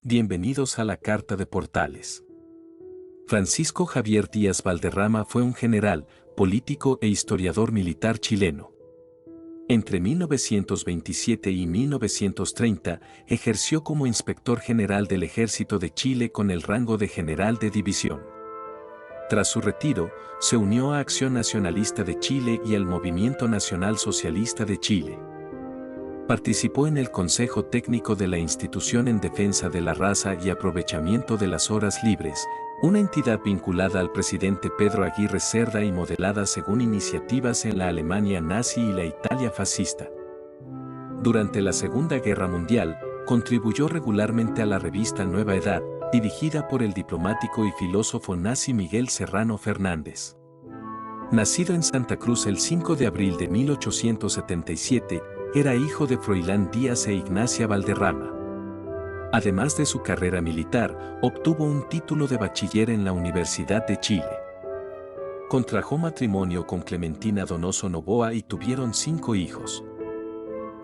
Bienvenidos a la Carta de Portales. Francisco Javier Díaz Valderrama fue un general, político e historiador militar chileno. Entre 1927 y 1930 ejerció como inspector general del Ejército de Chile con el rango de general de división. Tras su retiro, se unió a Acción Nacionalista de Chile y al Movimiento Nacional Socialista de Chile. Participó en el Consejo Técnico de la Institución en Defensa de la Raza y Aprovechamiento de las Horas Libres, una entidad vinculada al presidente Pedro Aguirre Cerda y modelada según iniciativas en la Alemania nazi y la Italia fascista. Durante la Segunda Guerra Mundial, contribuyó regularmente a la revista Nueva Edad, dirigida por el diplomático y filósofo nazi Miguel Serrano Fernández. Nacido en Santa Cruz el 5 de abril de 1877, era hijo de Froilán Díaz e Ignacia Valderrama. Además de su carrera militar, obtuvo un título de bachiller en la Universidad de Chile. Contrajo matrimonio con Clementina Donoso Noboa y tuvieron 5 hijos.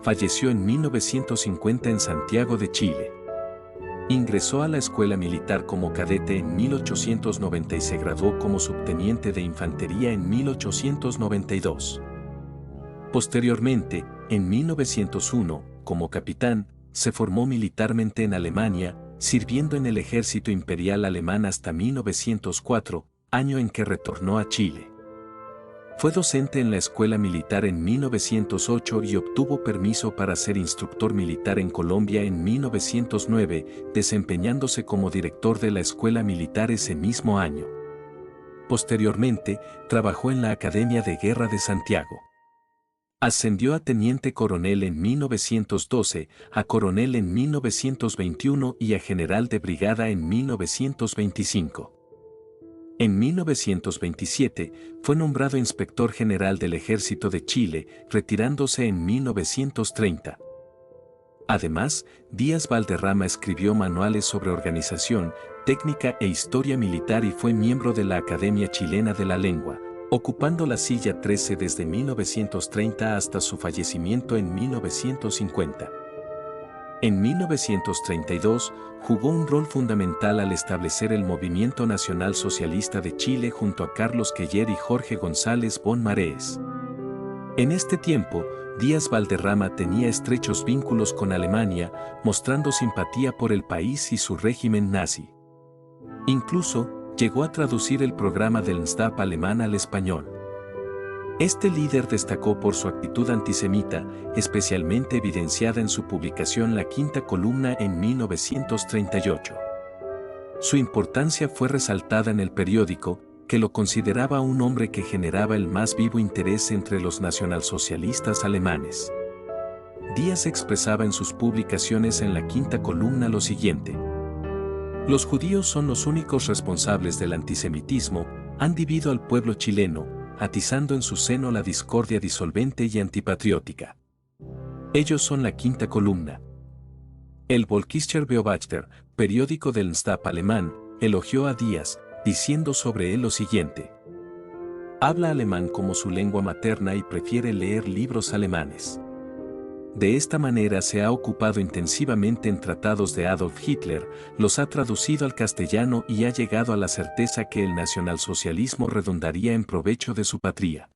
Falleció en 1950 en Santiago de Chile. Ingresó a la escuela militar como cadete en 1890 y se graduó como subteniente de infantería en 1892. Posteriormente, en 1901, como capitán, se formó militarmente en Alemania, sirviendo en el ejército imperial alemán hasta 1904, año en que retornó a Chile. Fue docente en la escuela militar en 1908 y obtuvo permiso para ser instructor militar en Colombia en 1909, desempeñándose como director de la escuela militar ese mismo año. Posteriormente, trabajó en la Academia de Guerra de Santiago. Ascendió a teniente coronel en 1912, a coronel en 1921 y a general de brigada en 1925. En 1927, fue nombrado inspector general del Ejército de Chile, retirándose en 1930. Además, Díaz Valderrama escribió manuales sobre organización, técnica e historia militar y fue miembro de la Academia Chilena de la Lengua, ocupando la silla 13 desde 1930 hasta su fallecimiento en 1950. En 1932, jugó un rol fundamental al establecer el Movimiento Nacional Socialista de Chile junto a Carlos Queller y Jorge González Bon Marés. En este tiempo, Díaz Valderrama tenía estrechos vínculos con Alemania, mostrando simpatía por el país y su régimen nazi. Incluso, llegó a traducir el programa del NSDAP alemán al español. Este líder destacó por su actitud antisemita, especialmente evidenciada en su publicación La Quinta Columna en 1938. Su importancia fue resaltada en el periódico, que lo consideraba un hombre que generaba el más vivo interés entre los nacionalsocialistas alemanes. Díaz expresaba en sus publicaciones en La Quinta Columna lo siguiente: los judíos son los únicos responsables del antisemitismo, han dividido al pueblo chileno, atizando en su seno la discordia disolvente y antipatriótica. Ellos son la Quinta Columna. El Volkischer Beobachter, periódico del NSDAP alemán, elogió a Díaz, diciendo sobre él lo siguiente: habla alemán como su lengua materna y prefiere leer libros alemanes. De esta manera se ha ocupado intensivamente en tratados de Adolf Hitler, los ha traducido al castellano y ha llegado a la certeza que el nacionalsocialismo redundaría en provecho de su patria.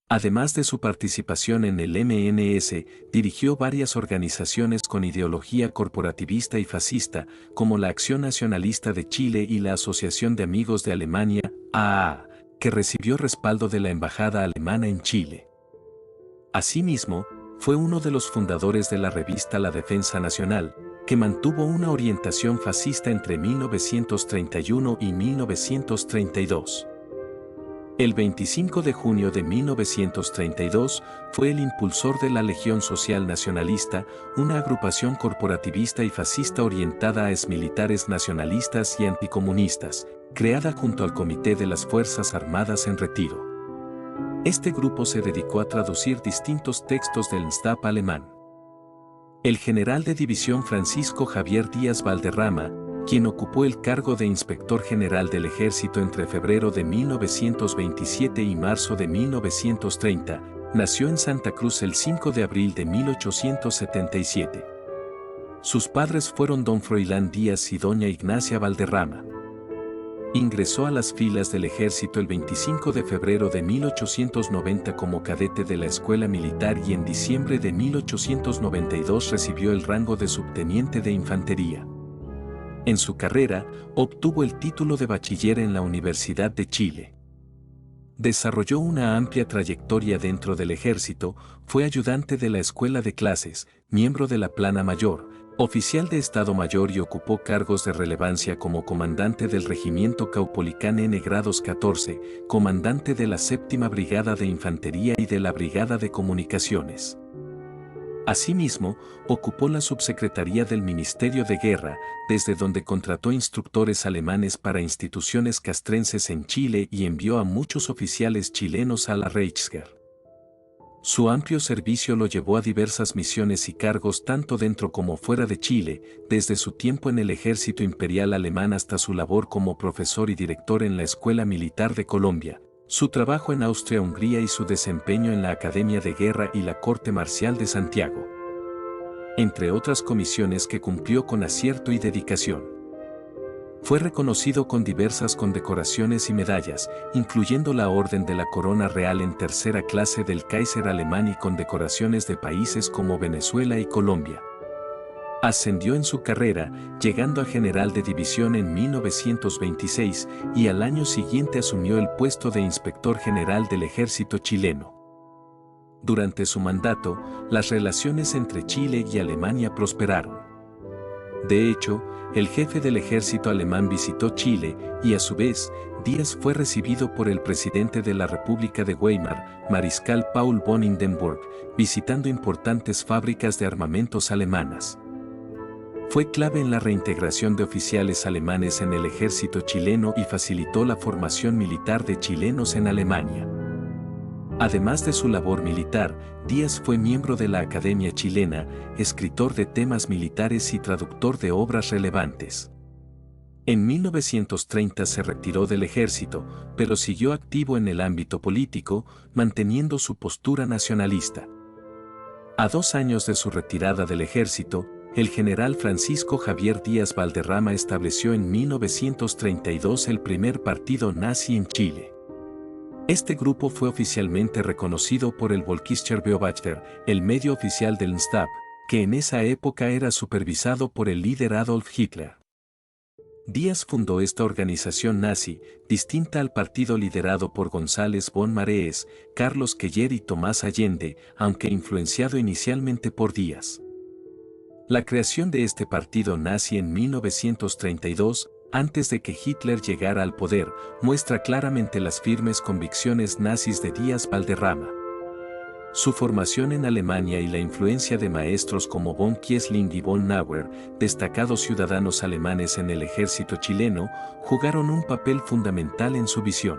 Además de su participación en el MNS, dirigió varias organizaciones con ideología corporativista y fascista, como la Acción Nacionalista de Chile y la Asociación de Amigos de Alemania, AAA, que recibió respaldo de la Embajada Alemana en Chile. Asimismo, fue uno de los fundadores de la revista La Defensa Nacional, que mantuvo una orientación fascista entre 1931 y 1932. El 25 de junio de 1932 fue el impulsor de la Legión Social Nacionalista, una agrupación corporativista y fascista orientada a exmilitares nacionalistas y anticomunistas, creada junto al Comité de las Fuerzas Armadas en Retiro. Este grupo se dedicó a traducir distintos textos del NSDAP alemán. El general de división Francisco Javier Díaz Valderrama, quien ocupó el cargo de inspector general del ejército entre febrero de 1927 y marzo de 1930, nació en Santa Cruz el 5 de abril de 1877. Sus padres fueron don Froilán Díaz y doña Ignacia Valderrama. Ingresó a las filas del ejército el 25 de febrero de 1890 como cadete de la escuela militar y en diciembre de 1892 recibió el rango de subteniente de infantería. En su carrera, obtuvo el título de bachiller en la Universidad de Chile. Desarrolló una amplia trayectoria dentro del ejército, fue ayudante de la escuela de clases, miembro de la Plana Mayor, oficial de Estado Mayor y ocupó cargos de relevancia como comandante del Regimiento Caupolicán N grados 14, comandante de la Séptima Brigada de Infantería y de la Brigada de Comunicaciones. Asimismo, ocupó la subsecretaría del Ministerio de Guerra, desde donde contrató instructores alemanes para instituciones castrenses en Chile y envió a muchos oficiales chilenos a la Reichswehr. Su amplio servicio lo llevó a diversas misiones y cargos tanto dentro como fuera de Chile, desde su tiempo en el ejército imperial alemán hasta su labor como profesor y director en la Escuela Militar de Colombia, su trabajo en Austria-Hungría y su desempeño en la Academia de Guerra y la Corte Marcial de Santiago. Entre otras comisiones que cumplió con acierto y dedicación. Fue reconocido con diversas condecoraciones y medallas, incluyendo la Orden de la Corona Real en tercera clase del Kaiser alemán y condecoraciones de países como Venezuela y Colombia. Ascendió en su carrera, llegando a general de división en 1926 y al año siguiente asumió el puesto de inspector general del ejército chileno. Durante su mandato, las relaciones entre Chile y Alemania prosperaron. De hecho, el jefe del ejército alemán visitó Chile y a su vez, Díaz fue recibido por el presidente de la República de Weimar, mariscal Paul von Hindenburg, visitando importantes fábricas de armamentos alemanas. Fue clave en la reintegración de oficiales alemanes en el ejército chileno y facilitó la formación militar de chilenos en Alemania. Además de su labor militar, Díaz fue miembro de la Academia Chilena, escritor de temas militares y traductor de obras relevantes. En 1930 se retiró del ejército, pero siguió activo en el ámbito político, manteniendo su postura nacionalista. A 2 años de su retirada del ejército, el general Francisco Javier Díaz Valderrama estableció en 1932 el primer partido nazi en Chile. Este grupo fue oficialmente reconocido por el Volkischer Beobachter, el medio oficial del Nstab, que en esa época era supervisado por el líder Adolf Hitler. Díaz fundó esta organización nazi, distinta al partido liderado por González von Marees, Carlos Queller y Tomás Allende, aunque influenciado inicialmente por Díaz. La creación de este partido nazi en 1932, antes de que Hitler llegara al poder, muestra claramente las firmes convicciones nazis de Díaz Valderrama. Su formación en Alemania y la influencia de maestros como von Kiesling y von Nauer, destacados ciudadanos alemanes en el ejército chileno, jugaron un papel fundamental en su visión.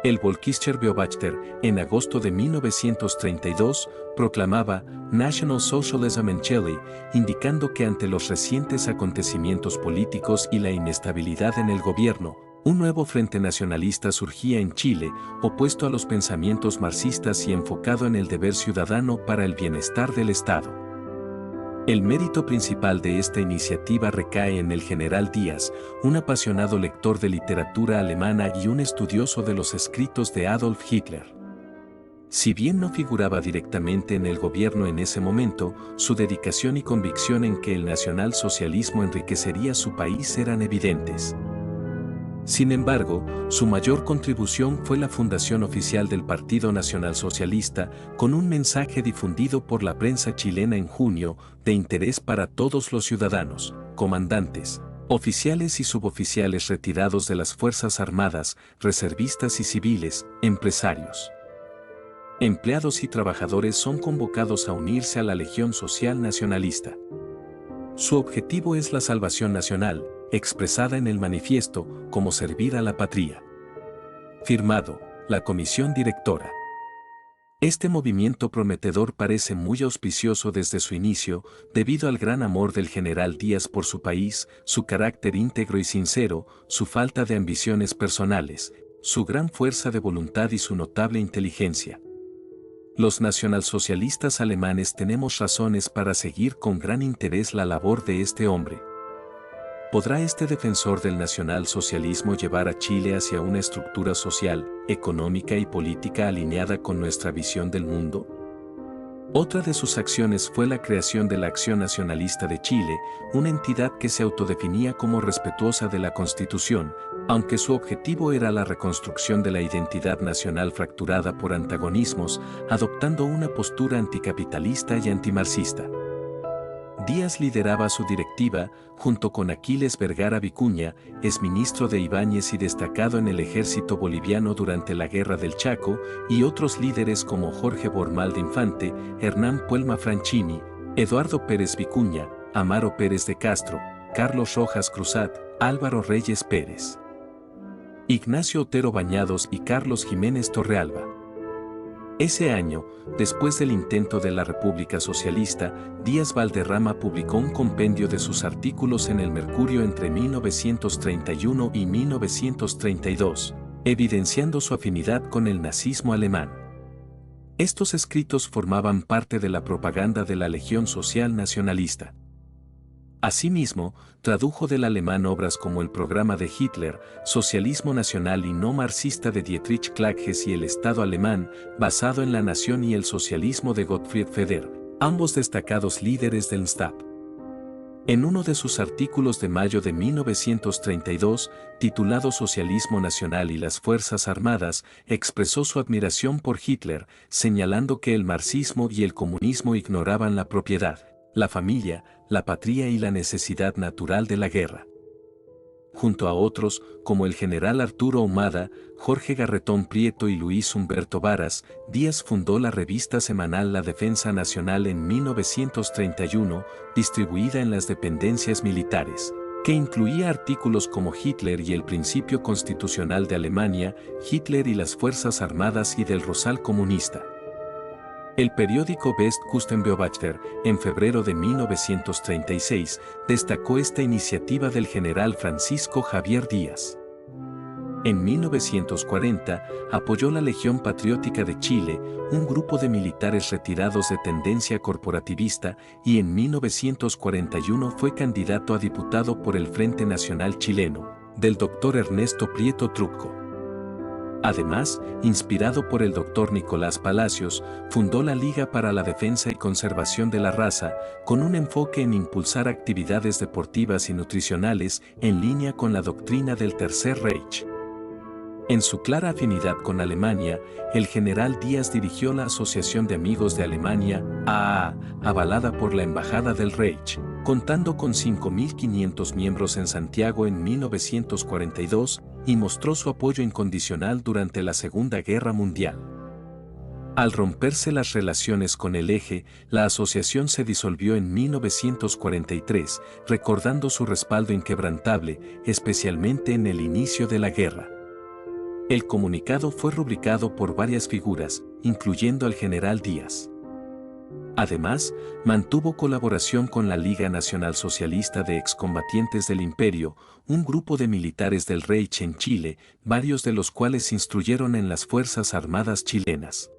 El Volkischer Beobachter, en agosto de 1932, proclamaba National Socialism in Chile, indicando que ante los recientes acontecimientos políticos y la inestabilidad en el gobierno, un nuevo frente nacionalista surgía en Chile, opuesto a los pensamientos marxistas y enfocado en el deber ciudadano para el bienestar del Estado. El mérito principal de esta iniciativa recae en el general Díaz, un apasionado lector de literatura alemana y un estudioso de los escritos de Adolf Hitler. Si bien no figuraba directamente en el gobierno en ese momento, su dedicación y convicción en que el nacionalsocialismo enriquecería su país eran evidentes. Sin embargo, su mayor contribución fue la fundación oficial del Partido Nacional Socialista, con un mensaje difundido por la prensa chilena en junio, de interés para todos los ciudadanos, comandantes, oficiales y suboficiales retirados de las Fuerzas Armadas, reservistas y civiles, empresarios. Empleados y trabajadores son convocados a unirse a la Legión Social Nacionalista. Su objetivo es la salvación nacional, expresada en el manifiesto como servir a la patria. Firmado, la Comisión Directora. Este movimiento prometedor parece muy auspicioso desde su inicio, debido al gran amor del general Díaz por su país, su carácter íntegro y sincero, su falta de ambiciones personales, su gran fuerza de voluntad y su notable inteligencia. Los nacionalsocialistas alemanes tenemos razones para seguir con gran interés la labor de este hombre. ¿Podrá este defensor del nacionalsocialismo llevar a Chile hacia una estructura social, económica y política alineada con nuestra visión del mundo? Otra de sus acciones fue la creación de la Acción Nacionalista de Chile, una entidad que se autodefinía como respetuosa de la Constitución, aunque su objetivo era la reconstrucción de la identidad nacional fracturada por antagonismos, adoptando una postura anticapitalista y antimarxista. Díaz lideraba su directiva, junto con Aquiles Vergara Vicuña, exministro de Ibáñez y destacado en el ejército boliviano durante la Guerra del Chaco, y otros líderes como Jorge Bormal de Infante, Hernán Puelma Franchini, Eduardo Pérez Vicuña, Amaro Pérez de Castro, Carlos Rojas Cruzat, Álvaro Reyes Pérez, Ignacio Otero Bañados y Carlos Jiménez Torrealba. Ese año, después del intento de la República Socialista, Díaz Valderrama publicó un compendio de sus artículos en el Mercurio entre 1931 y 1932, evidenciando su afinidad con el nazismo alemán. Estos escritos formaban parte de la propaganda de la Legión Social Nacionalista. Asimismo, tradujo del alemán obras como El programa de Hitler, Socialismo Nacional y No Marxista de Dietrich Clages y El Estado Alemán, basado en la nación y el socialismo de Gottfried Feder, ambos destacados líderes del NSDAP. En uno de sus artículos de mayo de 1932, titulado Socialismo Nacional y las Fuerzas Armadas, expresó su admiración por Hitler, señalando que el marxismo y el comunismo ignoraban la propiedad, la familia, la patria y la necesidad natural de la guerra. Junto a otros, como el general Arturo Ahumada, Jorge Garretón Prieto y Luis Humberto Varas, Díaz fundó la revista semanal La Defensa Nacional en 1931, distribuida en las dependencias militares, que incluía artículos como Hitler y el principio constitucional de Alemania, Hitler y las Fuerzas Armadas y del Rosal Comunista. El periódico Westkustenbeobachter, en febrero de 1936, destacó esta iniciativa del general Francisco Javier Díaz. En 1940, apoyó la Legión Patriótica de Chile, un grupo de militares retirados de tendencia corporativista, y en 1941 fue candidato a diputado por el Frente Nacional Chileno, del Dr. Ernesto Prieto Trucco. Además, inspirado por el Dr. Nicolás Palacios, fundó la Liga para la Defensa y Conservación de la Raza, con un enfoque en impulsar actividades deportivas y nutricionales en línea con la doctrina del Tercer Reich. En su clara afinidad con Alemania, el general Díaz dirigió la Asociación de Amigos de Alemania, AAA, avalada por la Embajada del Reich, contando con 5.500 miembros en Santiago en 1942, y mostró su apoyo incondicional durante la Segunda Guerra Mundial. Al romperse las relaciones con el Eje, la asociación se disolvió en 1943, recordando su respaldo inquebrantable, especialmente en el inicio de la guerra. El comunicado fue rubricado por varias figuras, incluyendo al general Díaz. Además, mantuvo colaboración con la Liga Nacional Socialista de Excombatientes del Imperio, un grupo de militares del Reich en Chile, varios de los cuales instruyeron en las Fuerzas Armadas chilenas.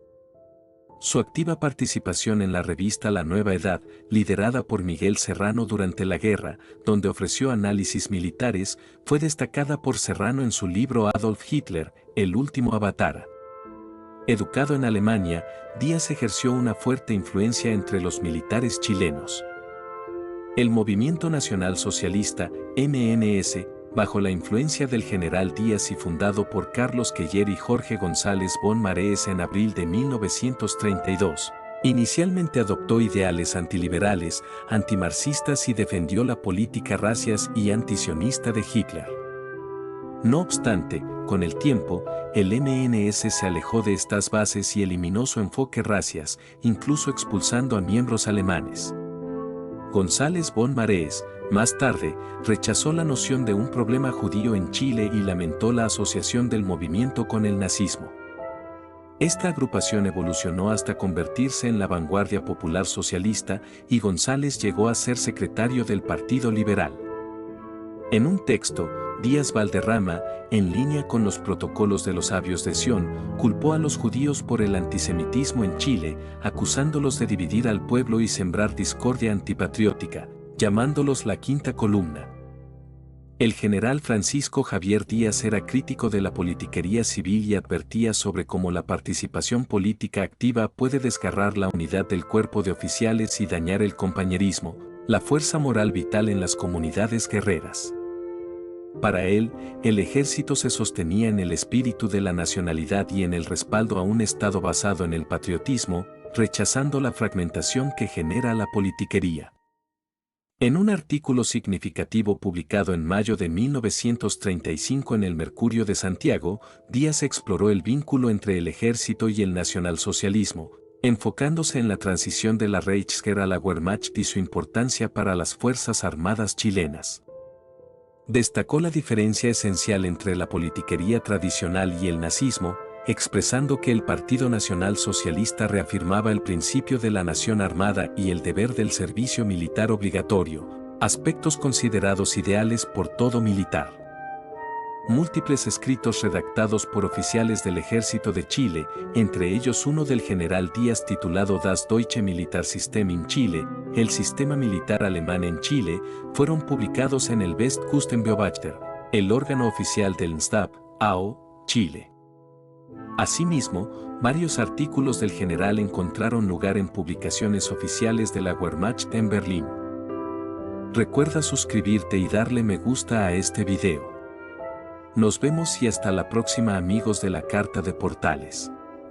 Su activa participación en la revista La Nueva Edad, liderada por Miguel Serrano durante la guerra, donde ofreció análisis militares, fue destacada por Serrano en su libro Adolf Hitler, El último avatar. Educado en Alemania, Díaz ejerció una fuerte influencia entre los militares chilenos. El Movimiento Nacional Socialista, MNS, bajo la influencia del general Díaz y fundado por Carlos Queller y Jorge González von Marees en abril de 1932, inicialmente adoptó ideales antiliberales, antimarxistas y defendió la política racias y antisionista de Hitler. No obstante, con el tiempo, el MNS se alejó de estas bases y eliminó su enfoque racias, incluso expulsando a miembros alemanes. González von Marees, más tarde, rechazó la noción de un problema judío en Chile y lamentó la asociación del movimiento con el nazismo. Esta agrupación evolucionó hasta convertirse en la Vanguardia Popular Socialista y González llegó a ser secretario del Partido Liberal. En un texto, Díaz Valderrama, en línea con los protocolos de los sabios de Sion, culpó a los judíos por el antisemitismo en Chile, acusándolos de dividir al pueblo y sembrar discordia antipatriótica, llamándolos la quinta columna. El general Francisco Javier Díaz era crítico de la politiquería civil y advertía sobre cómo la participación política activa puede desgarrar la unidad del cuerpo de oficiales y dañar el compañerismo, la fuerza moral vital en las comunidades guerreras. Para él, el ejército se sostenía en el espíritu de la nacionalidad y en el respaldo a un Estado basado en el patriotismo, rechazando la fragmentación que genera la politiquería. En un artículo significativo publicado en mayo de 1935 en el Mercurio de Santiago, Díaz exploró el vínculo entre el ejército y el nacionalsocialismo, enfocándose en la transición de la Reichswehr a la Wehrmacht y su importancia para las Fuerzas Armadas chilenas. Destacó la diferencia esencial entre la politiquería tradicional y el nazismo, expresando que el Partido Nacional Socialista reafirmaba el principio de la nación armada y el deber del servicio militar obligatorio, aspectos considerados ideales por todo militar. Múltiples escritos redactados por oficiales del Ejército de Chile, entre ellos uno del general Díaz titulado Das Deutsche Militärsystem in Chile, el sistema militar alemán en Chile, fueron publicados en el Westkustenbeobachter, el órgano oficial del NSDAP, AO, Chile. Asimismo, varios artículos del general encontraron lugar en publicaciones oficiales de la Wehrmacht en Berlín. Recuerda suscribirte y darle me gusta a este video. Nos vemos y hasta la próxima amigos de la Carta de Portales.